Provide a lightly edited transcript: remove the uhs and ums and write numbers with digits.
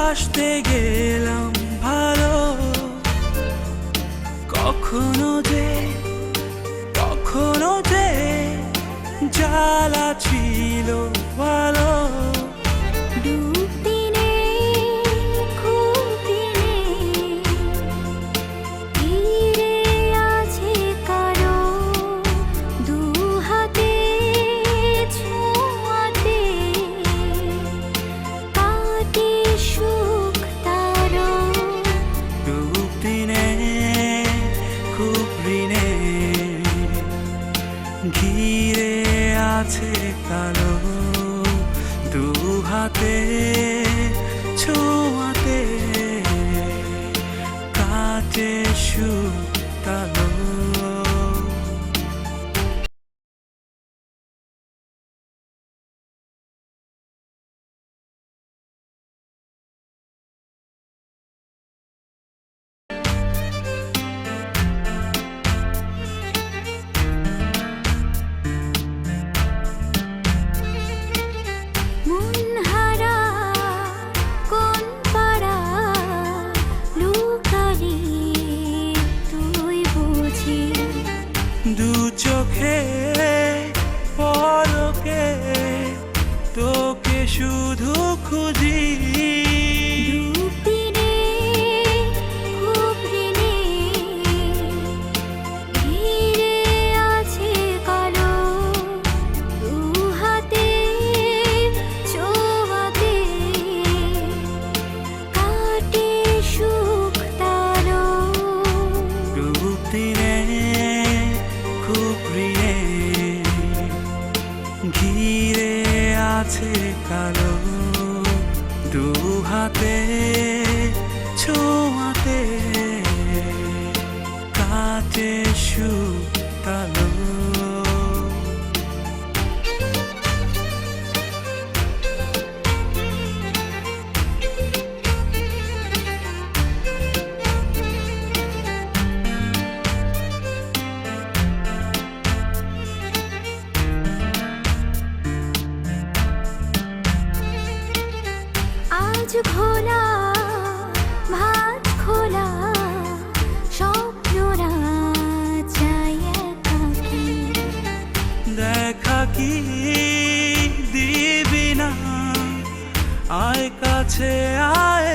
বাসতে গেলাম ভালো, কখনো যে জ্বালা ছিল ভালো। ঘিরে আছে কালো, দু হাতে ছোঁয়াতে কাটে সুখ কালো। দু চোখে পলকে তোকে শুধু খুঁজি, ঘিরে আছে কালো, দু হাতে ছোঁয়াতে কাটে সুখ কালো। আজ খোলা ভাত খোলা স্বপ্নরা চাই একাকী, দেখা কি দিবি না, আয় কাছে আয়